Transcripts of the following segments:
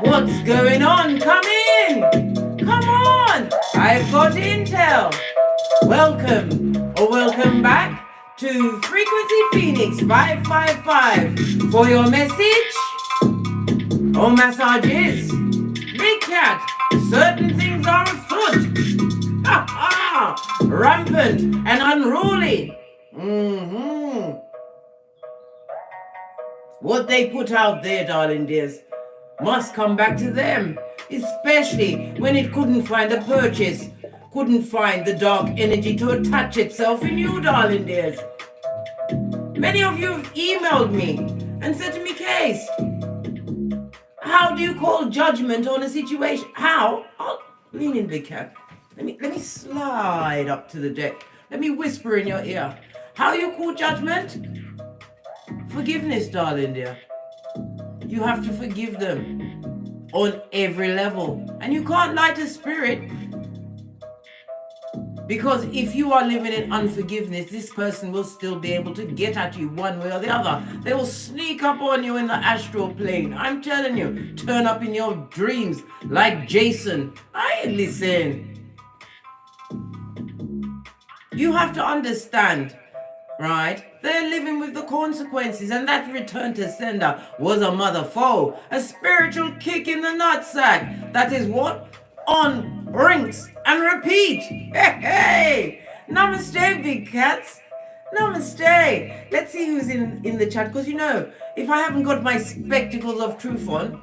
What's going on? Come in! Come on! I've got intel. Welcome or welcome back to Frequency Phoenix 555 for your message or massages. Big cat, certain things are afoot. Ha ha! Rampant and unruly. What they put out there, darling dears, must come back to them, especially when it couldn't find a purchase, couldn't find the dark energy to attach itself in you, darling dears. Many of you have emailed me and said to me, Case, how do you call judgment on a situation? How? I'll lean in, big cat. Let me slide up to the deck. Let me whisper in your ear. How you call judgment? Forgiveness, darling dear. You have to forgive them on every level. And you can't lie to spirit. Because if you are living in unforgiveness, this person will still be able to get at you one way or the other. They will sneak up on you in the astral plane. I'm telling you, turn up in your dreams like Jason. Listen. You have to understand, right? They're living with the consequences, and that return to sender was a mother foe, a spiritual kick in the nutsack. That is what? On, rinse, and repeat. Hey, hey! Namaste, big cats. Namaste. Let's see who's in the chat, because you know, if I haven't got my spectacles of truth on,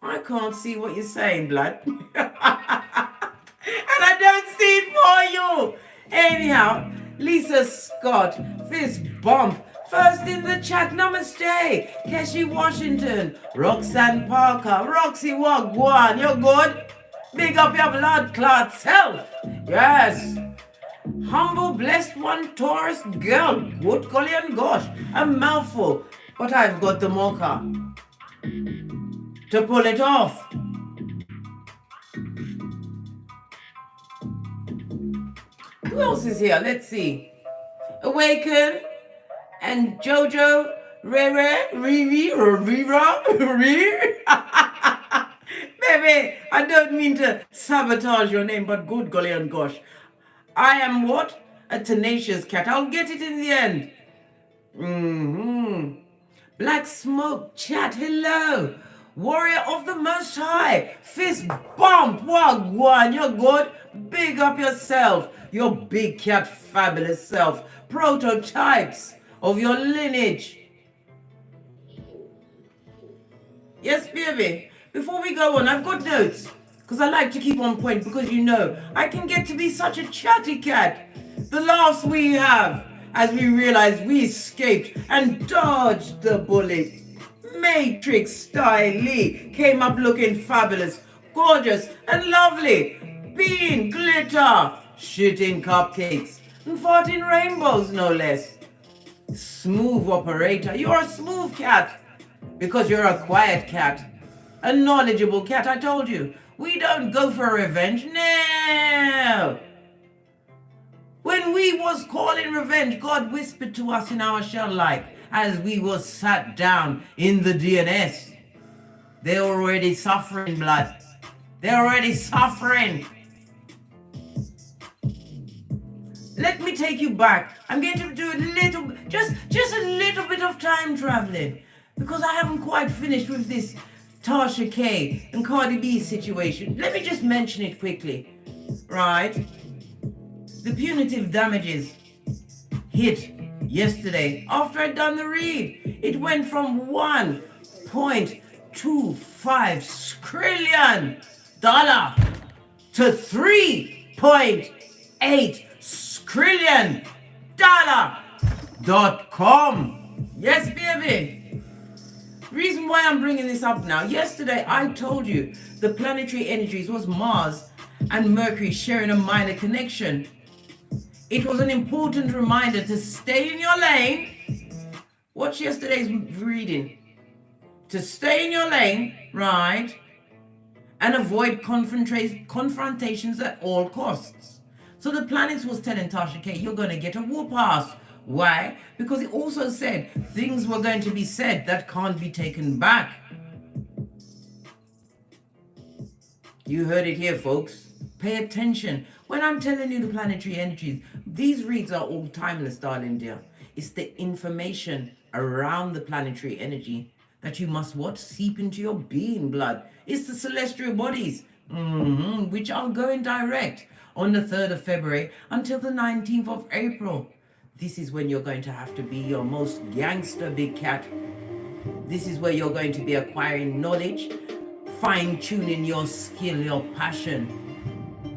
I can't see what you're saying, blood. And I don't see it for you. Anyhow, Lisa Scott, fist bump, first in the chat, namaste. Keshi Washington, Roxanne Parker, Roxy Wagwan, you're good? Big up your blood clot self. Yes. Humble, blessed one, Taurus girl, good golly and gosh, a mouthful, but I've got the mocha to pull it off. Who else is here? Let's see. Awaken and Jojo, Rere, Riri, or Rira, Baby, I don't mean to sabotage your name, but good golly and gosh. I am what? A tenacious cat. I'll get it in the end. Black Smoke chat, hello. Warrior of the Most High, fist bump, wagwan, you're good. Big up yourself, your big cat fabulous self. Prototypes of your lineage. Yes, baby. Before we go on, I've got notes, because I like to keep on point, because you know, I can get to be such a chatty cat. The laughs we have as we realize we escaped and dodged the bullet. Matrix style came up looking fabulous, gorgeous and lovely. Bean, glitter, shitting cupcakes, and fought in rainbows no less. Smooth operator, you're a smooth cat, because you're a quiet cat. A knowledgeable cat, I told you. We don't go for revenge, no. When we was calling revenge, God whispered to us in our shell like, as we was sat down in the DNS. They're already suffering, blood. They're already suffering. Let me take you back. I'm going to do a little, just a little bit of time traveling, because I haven't quite finished with this Tasha K and Cardi B situation. Let me just mention it quickly, right? The punitive damages hit yesterday after I'd done the read. It went from $1.25 trillion to $3.8 trillion.com. Yes, baby. Reason why I'm bringing this up now. Yesterday, I told you the planetary energies was Mars and Mercury sharing a minor connection. It was an important reminder to stay in your lane. Watch yesterday's reading. To stay in your lane, right? And avoid confrontations at all costs. So the planets was telling Tasha K, you're going to get a whoop ass. Why? Because it also said things were going to be said that can't be taken back. You heard it here, folks. Pay attention. When I'm telling you the planetary energies, these reads are all timeless, darling dear. It's the information around the planetary energy that you must what? Seep into your being blood. It's the celestial bodies, which are going direct on the 3rd of February until the 19th of April. This is when you're going to have to be your most gangster big cat. This is where you're going to be acquiring knowledge, fine-tuning your skill, your passion,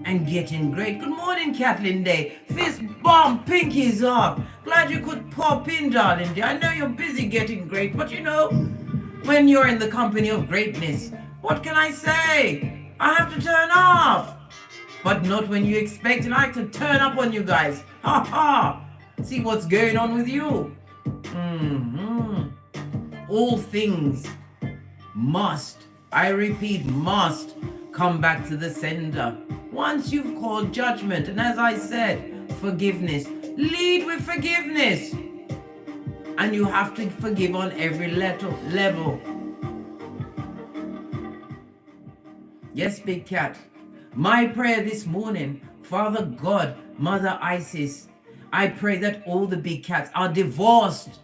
and getting great. Good morning, Kathleen Day. Fist bump, pinkies up. Glad you could pop in, darling dear. I know you're busy getting great, but you know, when you're in the company of greatness, what can I say? I have to turn off. But not when you expect and I to turn up on you guys. Ha ha. See what's going on with you. All things must, I repeat, must come back to the sender. Once you've called judgment, and as I said, forgiveness, lead with forgiveness. And you have to forgive on every level. Yes, big cat. My prayer this morning, Father God, Mother Isis, I pray that all the big cats are divorced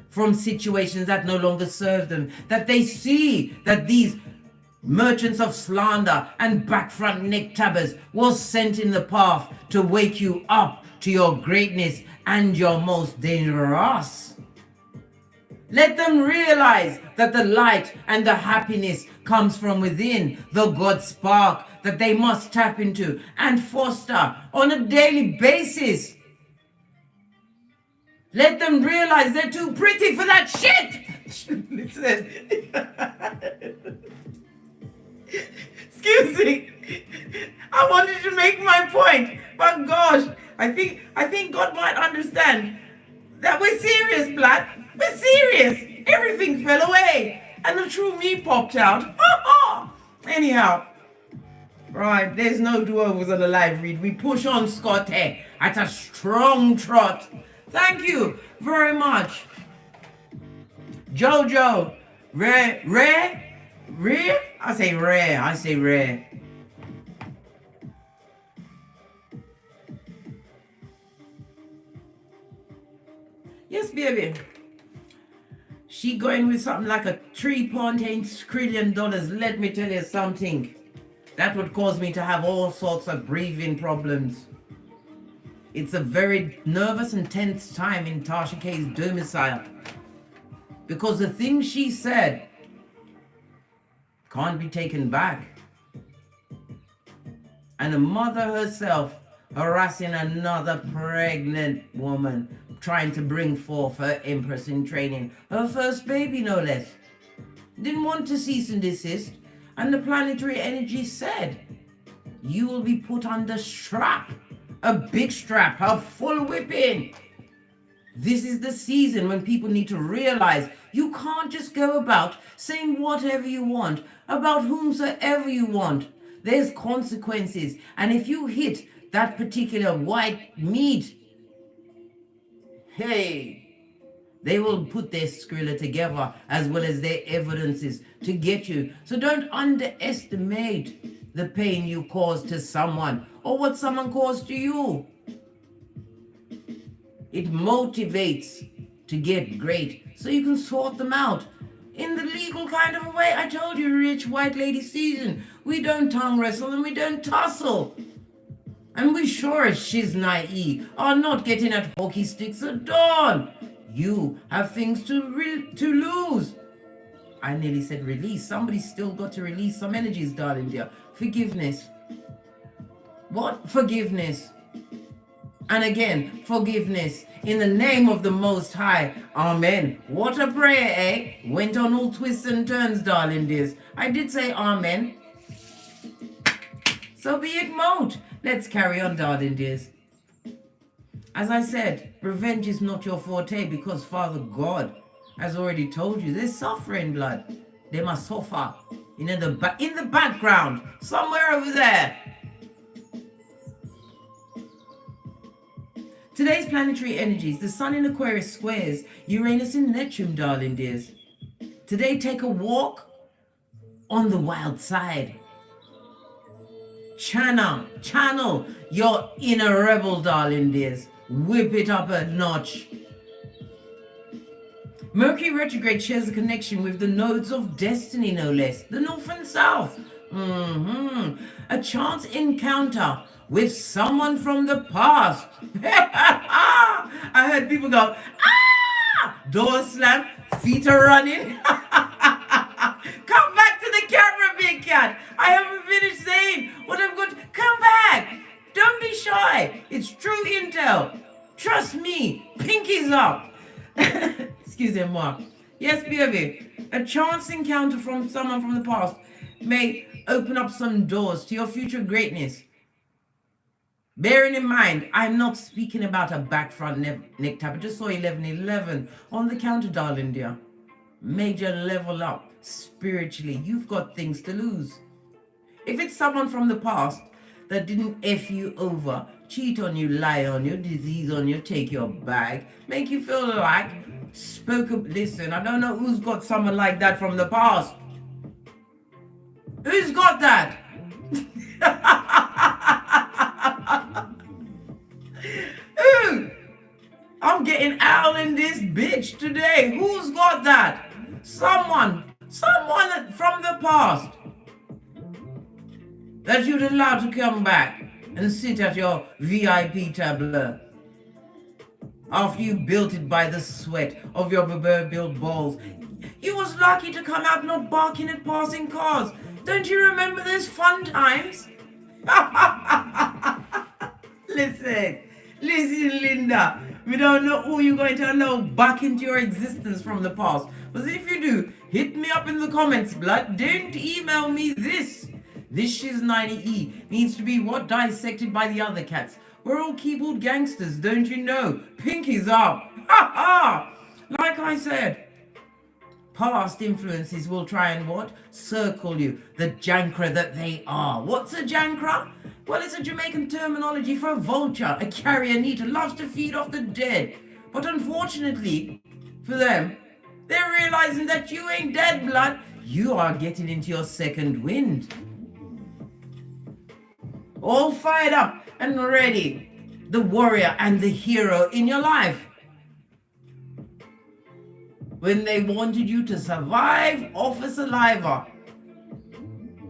from situations that no longer serve them, that they see that these merchants of slander and backfront neck tabbers was sent in the path to wake you up to your greatness and your most dangerous. Let them realize that the light and the happiness comes from within, the God spark that they must tap into and foster on a daily basis. Let them realize they're too pretty for that shit. Listen. Excuse me. I wanted to make my point, but gosh, I think God might understand that we're serious, blood. We're serious. Everything fell away, and the true me popped out. Anyhow, right, there's no do-overs on the live read. We push on, Scotty, at a strong trot. Thank you very much. Jojo, rare? I say rare. Yes, baby. She going with something like a $3.8 trillion. Let me tell you something. That would cause me to have all sorts of breathing problems. It's a very nervous and tense time in Tasha K's domicile. Because the things she said can't be taken back. And the mother herself harassing another pregnant woman, trying to bring forth her empress in training, her first baby no less. Didn't want to cease and desist, and the planetary energy said, you will be put under strap, a big strap, a full whipping. This is the season when people need to realize you can't just go about saying whatever you want, about whomsoever you want. There's consequences, and if you hit that particular white meat, hey, they will put their skrilla together as well as their evidences to get you. So don't underestimate the pain you cause to someone or what someone caused to you. It motivates to get great so you can sort them out in the legal kind of a way. I told you, rich white lady season, we don't tongue wrestle and we don't tussle. And we sure as she's naive are not getting at hockey sticks at dawn. You have things to lose. I nearly said release. Somebody's still got to release some energies, darling dear. Forgiveness. What? Forgiveness. And again, forgiveness. In the name of the Most High. Amen. What a prayer, eh? Went on all twists and turns, darling dears. I did say amen. So be it mote. Let's carry on, darling dears. As I said, revenge is not your forte because Father God has already told you there's suffering, blood. They must suffer. In the background, somewhere over there. Today's planetary energies, the Sun in Aquarius squares Uranus in Neptune, darling dears. Today, take a walk on the wild side. Channel your inner rebel, darling dears. Whip it up a notch. Mercury retrograde shares a connection with the nodes of destiny, no less, the north and south. A chance encounter with someone from the past. I heard people go, ah! Door slam, feet are running. Come back to the camera, big cat. I haven't finished saying what I've got. Come back. Don't be shy. It's true intel. Trust me. Pinkies up. Excuse me, Mark. Yes, baby. A chance encounter from someone from the past may open up some doors to your future greatness. Bearing in mind, I'm not speaking about a back front neck tap. I just saw 1111 on the counter, darling dear. Major level up spiritually. You've got things to lose. If it's someone from the past that didn't F you over, cheat on you, lie on you, disease on you, take your bag, make you feel like listen, I don't know who's got someone like that from the past. Who's got that? Ooh, I'm getting owl in this bitch today. Who's got that? Someone from the past that you'd allow to come back and sit at your VIP tableau after you built it by the sweat of your proverbial balls. You was lucky to come out not barking at passing cars. Don't you remember those fun times? Listen, Linda. We don't know who you're going to allow back into your existence from the past. But if you do, hit me up in the comments, blood. Don't email me this. This shiz 90E needs to be what dissected by the other cats. We're all keyboard gangsters, don't you know? Pinkies up. Ha ha! Like I said, past influences will try and what? Circle you. The jankra that they are. What's a jankra? Well, it's a Jamaican terminology for a vulture, a carrion eater, loves to feed off the dead. But unfortunately for them, they're realizing that you ain't dead, blood. You are getting into your second wind. All fired up and ready. The warrior and the hero in your life. When they wanted you to survive off a saliva.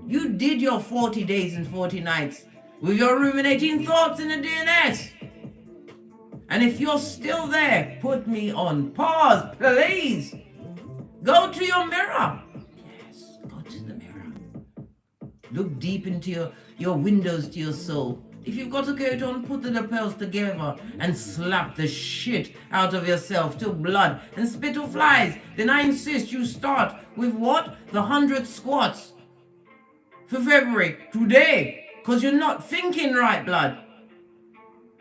You did your 40 days and 40 nights with your ruminating thoughts in the DNS. And if you're still there, put me on pause, please. Go to your mirror. Yes, go to the mirror. Look deep into your windows to your soul. If you've got a coat on, put the lapels together and slap the shit out of yourself till blood and spittle flies. Then I insist you start with what? The 100 squats for February, today. Because you're not thinking right, blood.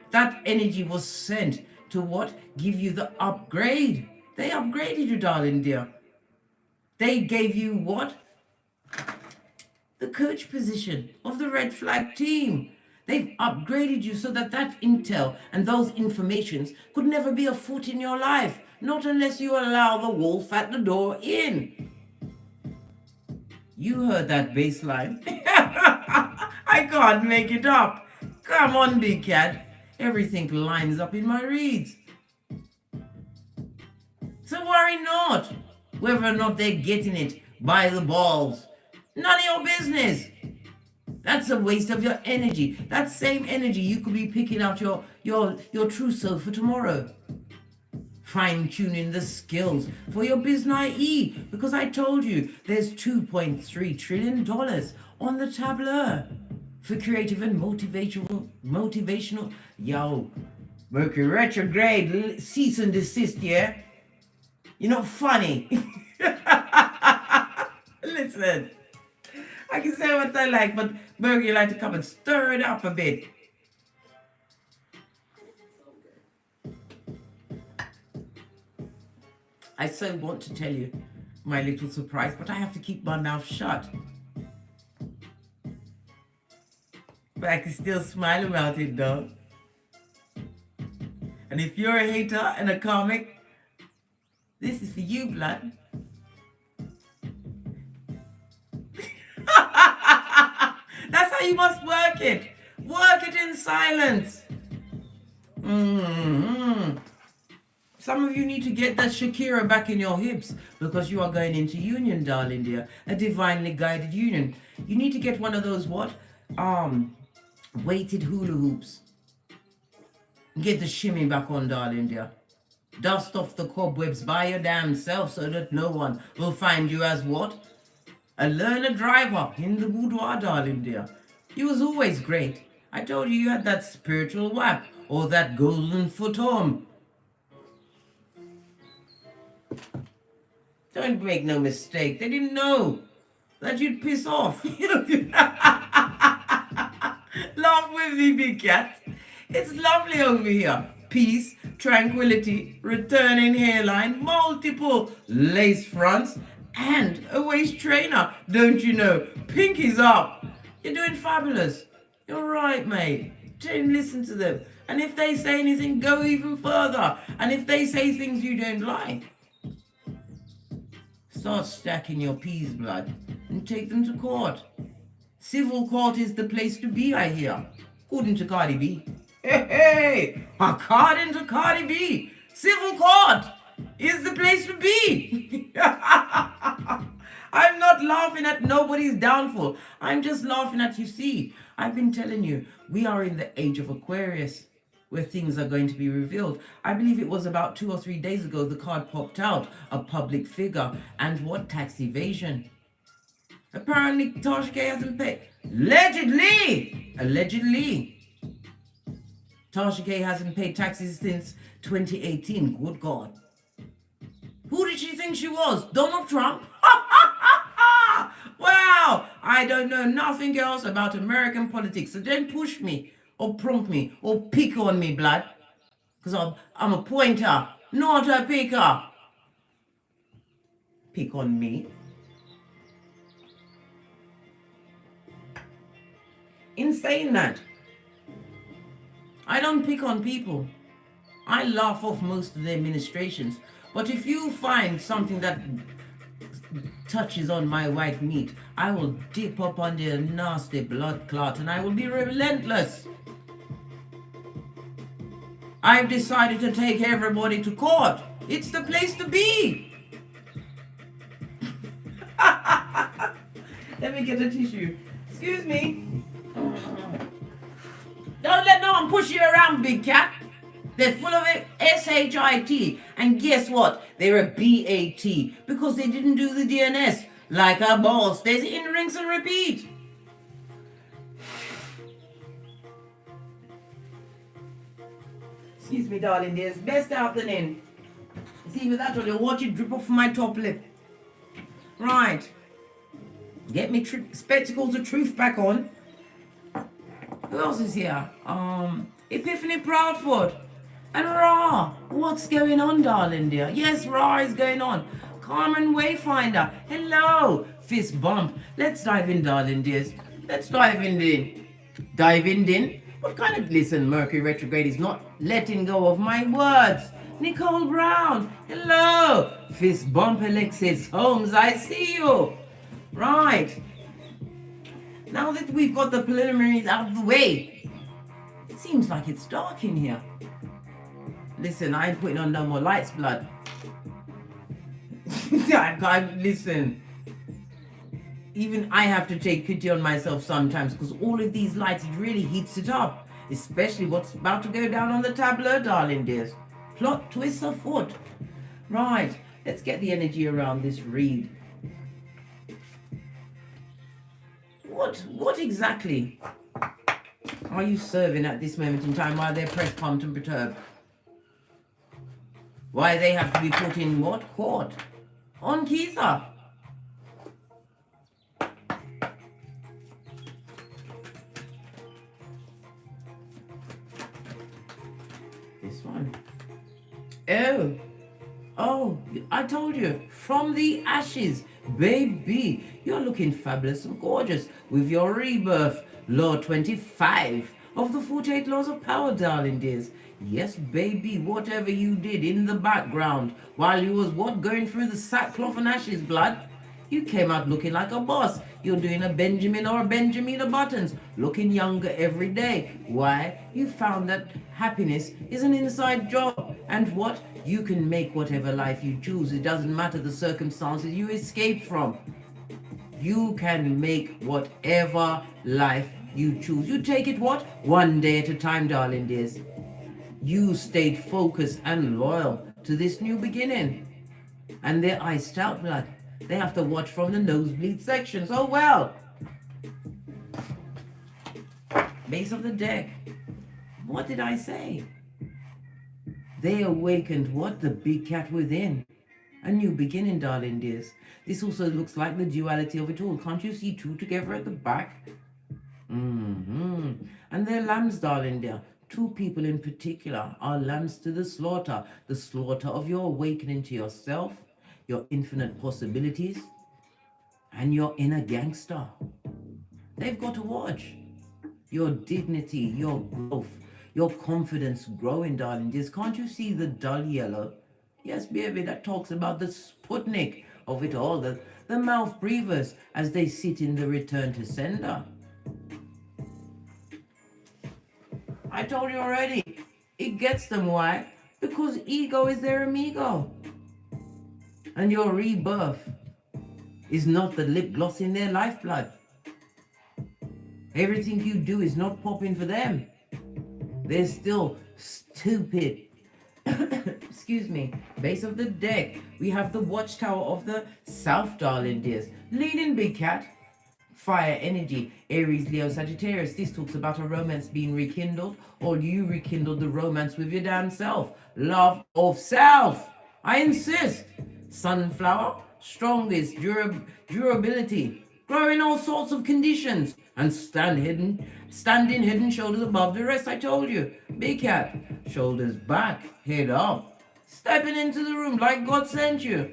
That energy was sent to what? Give you the upgrade. They upgraded you, darling dear. They gave you what? The coach position of the red flag team. They've upgraded you so that intel and those informations could never be a foot in your life. Not unless you allow the wolf at the door in. You heard that bass line. I can't make it up. Come on, big cat. Everything lines up in my reads. So worry not whether or not they're getting it by the balls. None of your business. That's a waste of your energy. That same energy you could be picking out your trousseau for tomorrow. Fine-tuning the skills for your biz-IE, because I told you there's $2.3 trillion on the tableau for creative and motivational. Yo, Mercury retrograde, cease and desist, yeah? You're not funny. Listen, I can say what I like, but Mercury like to come and stir it up a bit. I so want to tell you my little surprise, but I have to keep my mouth shut. But I can still smile about it though. And if you're a hater and a karmic, this is for you, blood. That's how You must work it. Work it in silence. Some of you need to get that Shakira back in your hips because you are going into union, darling dear. A divinely guided union. You need to get one of those weighted hula hoops. Get the shimmy back on, darling dear. Dust off the cobwebs by your damn self so that no one will find you as what? A learner driver in the boudoir, darling dear. You was always great. I told you had that spiritual whap or that golden futon. Don't make no mistake. They didn't know that you'd piss off. Laugh with me, big cat. It's lovely over here. Peace, tranquility, returning hairline, multiple lace fronts, and a waist trainer. Don't you know? Pinky's up. You're doing fabulous. You're right, mate. Don't listen to them. And if they say anything, go even further. And if they say things you don't like, start stacking your peas, blood, and take them to court. Civil court is the place to be, I hear. According to Cardi B. Hey, according to Cardi B, civil court is the place to be. I'm not laughing at nobody's downfall. I'm just laughing at, you see, I've been telling you, we are in the age of Aquarius, where things are going to be revealed. I believe it was about 2 or 3 days ago the card popped out, a public figure, and what? Tax evasion. Apparently Tasha K hasn't paid. Allegedly. Tasha K hasn't paid taxes since 2018. Good God. Who did she think she was? Donald Trump? Wow. I don't know nothing else about American politics. So don't push me or prompt me or pick on me, blood. Because I'm a pointer, not a picker. Pick on me. In saying that, I don't pick on people. I laugh off most of their ministrations. But if you find something that touches on my white meat, I will dip up under a nasty blood clot and I will be relentless. I've decided to take everybody to court. It's the place to be. Let me get a tissue. Excuse me. Don't let no one push you around, big cat. They're full of SHIT. And guess what? They're a BAT because they didn't do the DNS like a boss. There's in rinse and repeat. Excuse me, darling dears. Best out than in. See, with that, you'll watch it drip off my top lip. Right. Get me spectacles of truth back on. Who else is here? Epiphany Proudfoot. And Ra. What's going on, darling dear? Yes, Ra is going on. Carmen Wayfinder. Hello. Fist bump. Let's dive in, darling dears. Let's dive in. Dive in. What kind of... Listen, Mercury retrograde is not letting go of my words. Nicole Brown. Hello. Fist bump, Alexis Holmes. I see you. Right. Now that we've got the preliminaries out of the way, it seems like it's dark in here. Listen, I ain't putting on no more lights, blood. I can't listen. Even I have to take pity on myself sometimes because all of these lights, it really heats it up. Especially what's about to go down on the tableau, darling dears. Plot twist afoot. Right, let's get the energy around this read. What exactly are you serving at this moment in time while they're pressed, pumped and perturbed? Why they have to be put in what? Court? On Keitha. This one. Oh, I told you, from the ashes, baby, you're looking fabulous and gorgeous with your rebirth, Law 25 of the 48 Laws of Power, darling dears. Yes, baby, whatever you did in the background while you was going through the sackcloth and ashes, blood, you came out looking like a boss. You're doing a Benjamin or a Benjamina Buttons, looking younger every day. Why? You found that happiness is an inside job. And what? You can make whatever life you choose. It doesn't matter the circumstances you escape from. You can make whatever life you choose. You take it what? One day at a time, darling dears. You stayed focused and loyal to this new beginning. And they're iced out, blood. They have to watch from the nosebleed sections. Oh well. Base of the deck. What did I say? They awakened what? The big cat within. A new beginning, darling dears. This also looks like the duality of it all. Can't you see two together at the back? And they're lambs, darling dear. Two people in particular are lambs to the slaughter of your awakening to yourself, your infinite possibilities, and your inner gangster. They've got to watch your dignity, your growth, your confidence growing, darling dears. Can't you see the dull yellow? Yes, baby, that talks about the Sputnik of it all, the mouth breathers as they sit in the return to sender. I told you already, it gets them. Why? Because ego is their amigo. And your rebirth is not the lip gloss in their lifeblood. Everything you do is not popping for them. They're still stupid. Excuse me. Base of the deck. We have the watchtower of the south, darling dears. Leading big cat. Fire energy. Aries, Leo, Sagittarius. This talks about a romance being rekindled, or you rekindled the romance with your damn self. Love of self. I insist. Sunflower. Strongest. Durability. Grow in all sorts of conditions. And standing head and shoulders above the rest. I told you. Big cat. Shoulders back. Head up. Stepping into the room like God sent you.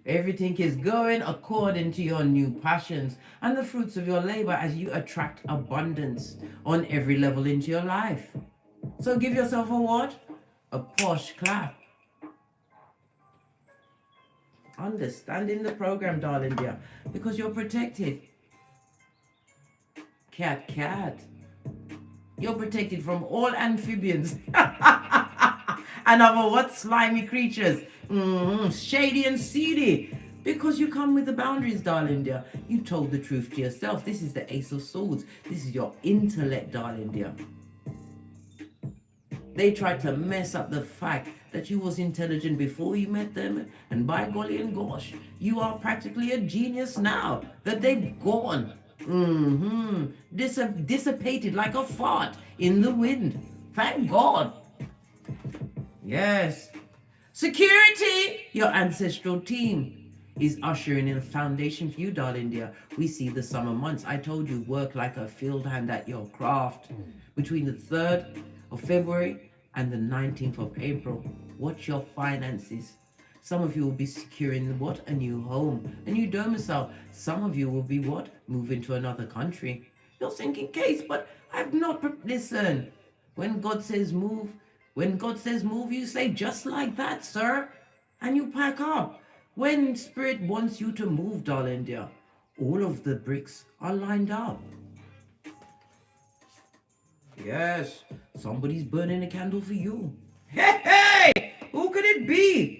Everything is going according to your new passions and the fruits of your labor as you attract abundance on every level into your life. So give yourself a what? A posh clap. Understanding the program, darling dear, because you're protected. Cat. You're protected from all amphibians and other what? Slimy creatures. Shady and seedy. Because you come with the boundaries, darling dear. You told the truth to yourself. This is the Ace of Swords. This is your intellect, darling dear. They tried to mess up the fact that you was intelligent before you met them. And by golly and gosh, you are practically a genius now that they've gone. Dissipated like a fart in the wind. Thank God. Yes. Security, your ancestral team is ushering in a foundation for you, darling dear. We see the summer months. I told you, work like a field hand at your craft. Between the 3rd of February and the 19th of April. Watch your finances. Some of you will be securing what? A new home, a new domicile. Some of you will be what? Moving to another country. You're thinking, Case, but I've not. Listen, when God says move, you say just like that, sir. And you pack up. When Spirit wants you to move, darling dear, all of the bricks are lined up. Yes, somebody's burning a candle for you. Hey, who could it be?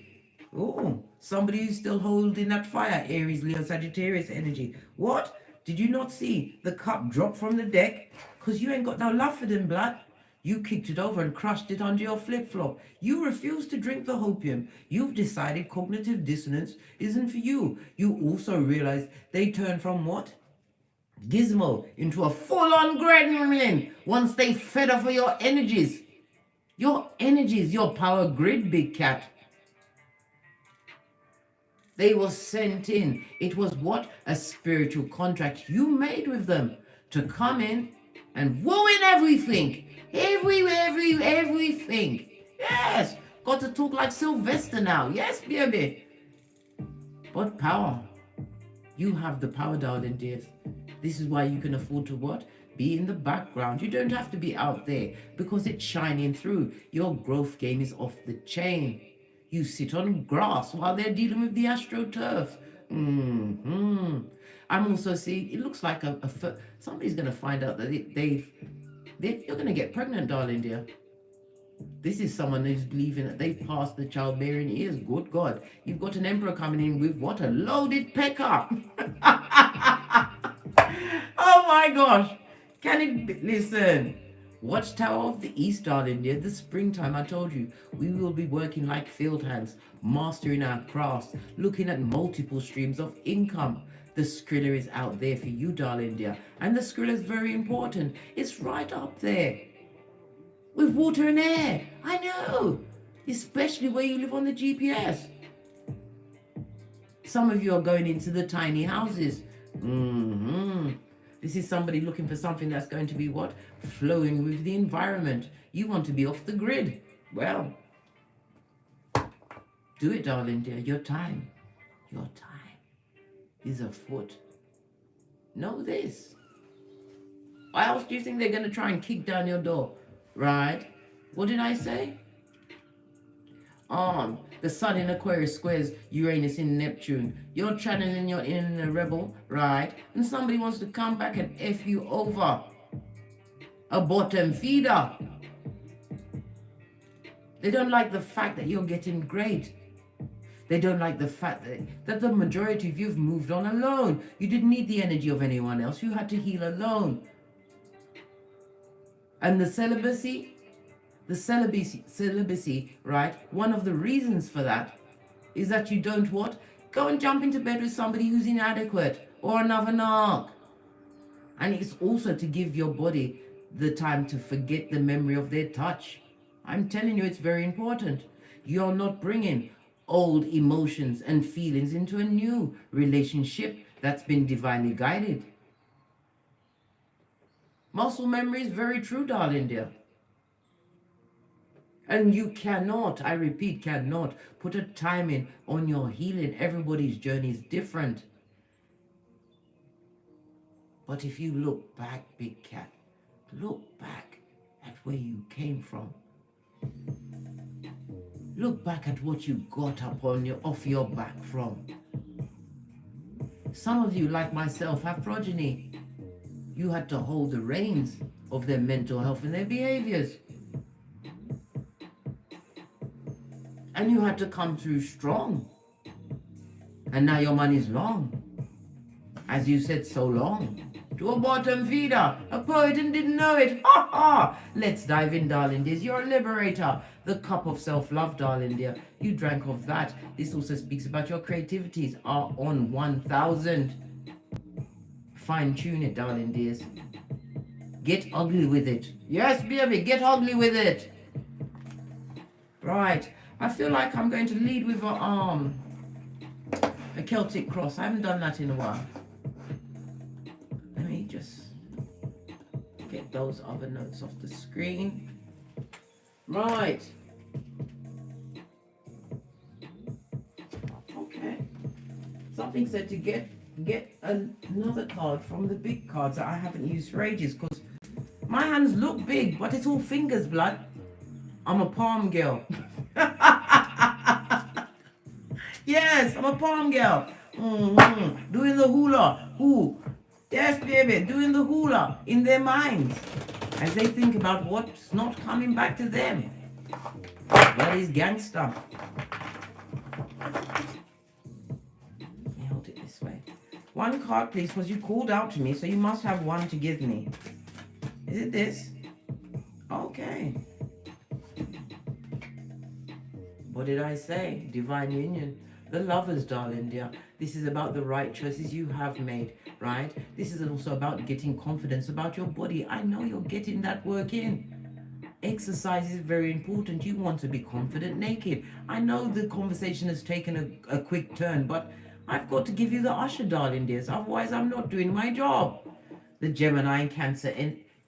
Oh, somebody who's still holding that fire. Aries, Leo, Sagittarius energy. What? Did you not see the cup drop from the deck? Because you ain't got no love for them, blood. You kicked it over and crushed it under your flip-flop. You refuse to drink the hopium. You've decided cognitive dissonance isn't for you. You also realize they turned from what? Gizmo into a full-on gremlin once they fed off of your energies. Your power grid, big cat. They were sent in. It was what? A spiritual contract you made with them to come in and woo in everything. Everything. Yes. Got to talk like Sylvester now. Yes, baby. But power. You have the power, darling dears. This is why you can afford to what? Be in the background. You don't have to be out there because it's shining through. Your growth game is off the chain. You sit on grass while they're dealing with the astroturf. I'm also seeing, it looks like somebody's going to find out that you're going to get pregnant, darling dear. This is someone who's believing that they've passed the childbearing years. Good God. You've got an emperor coming in with what? A loaded pecker. Oh my gosh. Can it be? Listen. Watchtower of the East, darling dear. The springtime, I told you, we will be working like field hands, mastering our crafts, looking at multiple streams of income. The Skrilla is out there for you, darling dear. And the Skrilla is very important. It's right up there with water and air. I know. Especially where you live on the GPS. Some of you are going into the tiny houses. This is somebody looking for something that's going to be what? Flowing with the environment. You want to be off the grid. Well, do it, darling dear. Your time is afoot. Know this. Why else do you think they're going to try and kick down your door? Right? What did I say? The sun in Aquarius squares Uranus in Neptune. You're channeling your inner rebel, right? And somebody wants to come back and F you over. A bottom feeder. They don't like the fact that you're getting great. They don't like the fact that the majority of you've moved on alone. You didn't need the energy of anyone else. You had to heal alone. And the celibacy, right? One of the reasons for that is that you don't what? Go and jump into bed with somebody who's inadequate or another narc. And it's also to give your body the time to forget the memory of their touch. I'm telling you, it's very important. You're not bringing old emotions and feelings into a new relationship that's been divinely guided. Muscle memory is very true, darling dear. And you cannot, I repeat, cannot put a timing on your healing. Everybody's journey is different. But if you look back, big cat, look back at where you came from. Look back at what you got up off your back from. Some of you, like myself, have progeny. You had to hold the reins of their mental health and their behaviors. And you had to come through strong. And now your money's long. As you said, so long. To a bottom feeder, a poet and didn't know it. Ha ha! Let's dive in, darling dears. You're a liberator. The cup of self-love, darling dear. You drank of that. This also speaks about your creativities are on 1000. Fine tune it, darling dears. Get ugly with it. Yes, baby, get ugly with it. Right. I feel like I'm going to lead with a Celtic cross. I haven't done that in a while. Let me just get those other notes off the screen. Right. Okay. Something said to get another card from the big cards that I haven't used for ages because my hands look big, but it's all fingers, blood. I'm a palm girl. Yes, I'm a palm girl. Doing the hula. Yes, baby, doing the hula in their minds as they think about what's not coming back to them. That is gangster. Let me hold it this way. One card, please, because you called out to me, so you must have one to give me. Is it this? Okay. What did I say? Divine union. The lovers, darling dear. This is about the right choices you have made, right? This is also about getting confidence about your body. I know you're getting that work in. Exercise is very important. You want to be confident naked. I know the conversation has taken a quick turn, but I've got to give you the usher, darling dears. Otherwise, I'm not doing my job. The Gemini and Cancer.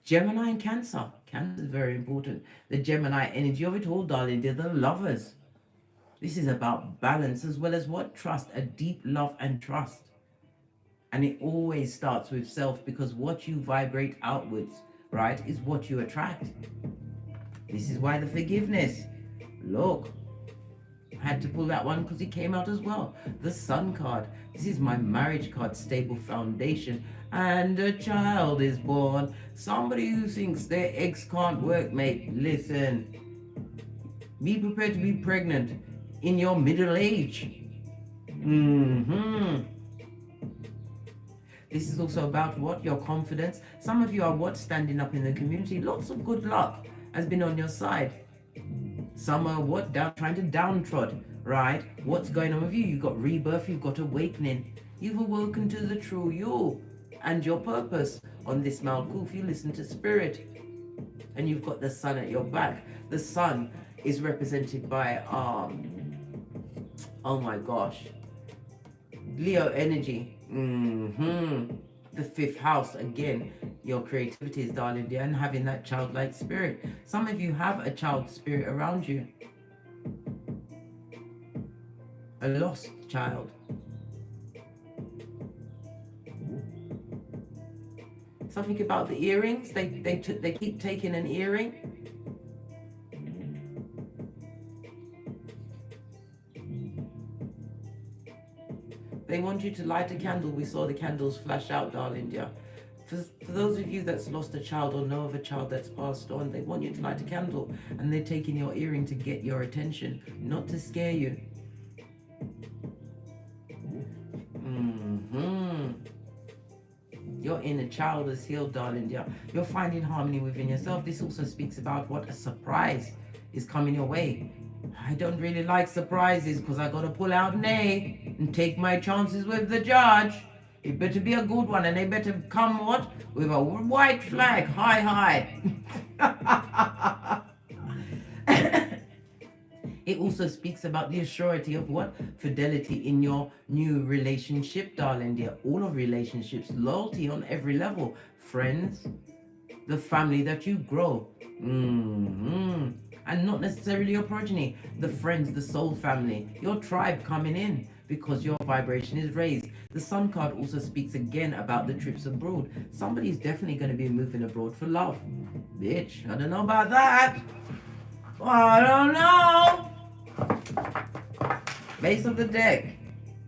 Gemini and Cancer. Cancer is very important. The Gemini energy of it all, darling dear. The lovers. This is about balance as well as what? Trust, a deep love and trust. And it always starts with self because what you vibrate outwards, right, is what you attract. This is why the forgiveness. Look, Had to pull that one because it came out as well. The Sun card. This is my marriage card, stable foundation. And a child is born. Somebody who thinks their eggs can't work, mate, listen. Be prepared to be pregnant in your middle age. This is also about what? Your confidence. Some of you are what? Standing up in the community. Lots of good luck has been on your side. Some are what? Trying to downtrod, right? What's going on with you? You've got rebirth, you've got awakening. You've awoken to the true you and your purpose on this Malkuth. You listen to spirit. And you've got the sun at your back. The sun is represented by, oh my gosh, Leo energy. The 5th house, again, your creativity is darling dear, and having that childlike spirit. Some of you have a child spirit around you. A lost child. Something about the earrings. They keep taking an earring. They want you to light a candle. We saw the candles flash out, darling dear. For those of you that's lost a child or know of a child that's passed on, they want you to light a candle, and they're taking your earring to get your attention, not to scare you. Your inner child is healed, darling dear. You're finding harmony within yourself. This also speaks about what? A surprise is coming your way. I don't really like surprises because I got to pull out an A and take my chances with the judge. It better be a good one, and they better come what? With a white flag. Hi. It also speaks about the assurity of what? Fidelity in your new relationship, darling dear. All of relationships, loyalty on every level. Friends, the family that you grow. And not necessarily your progeny. The friends, the soul family, your tribe coming in because your vibration is raised. The Sun card also speaks again about the trips abroad. Somebody's definitely going to be moving abroad for love. Bitch, I don't know about that. I don't know. Base of the deck.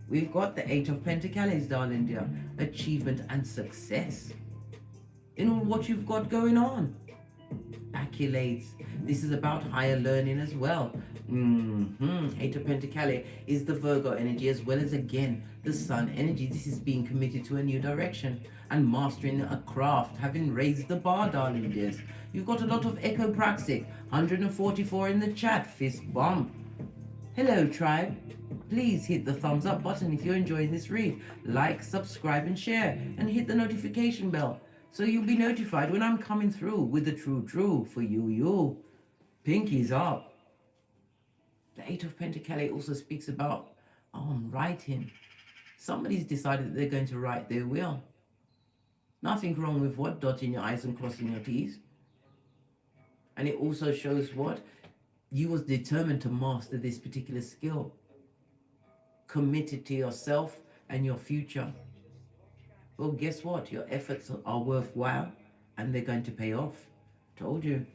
We've got the 8 of Pentacles, darling dear. Achievement and success in all what you've got going on. Accolades. This is about higher learning as well. 8 of Pentacles is the Virgo energy, as well as again the Sun energy. This is being committed to a new direction and mastering a craft, having raised the bar, darling dears. You've got a lot of echopraxic. 144 in the chat. Fist bump. Hello tribe. Please hit the thumbs up button if you're enjoying this read. Like, subscribe and share, and hit the notification bell so you'll be notified when I'm coming through with the true for you. Pinkies up. The 8 of Pentacles also speaks about writing. Somebody's decided that they're going to write their will. Nothing wrong with what? Dotting your I's and crossing your T's. And it also shows what? You was determined to master this particular skill. Committed to yourself and your future. Well, guess what? Your efforts are worthwhile and they're going to pay off. Told you.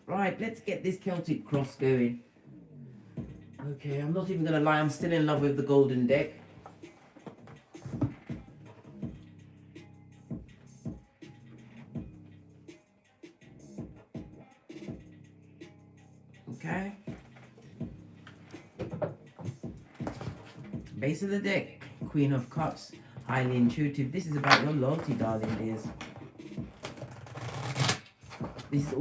Right, let's get this Celtic cross going. Okay, I'm not even going to lie. I'm still in love with the golden deck. Okay. Base of the deck. Queen of Cups. Highly intuitive. This is about your loyalty, darling dears. This is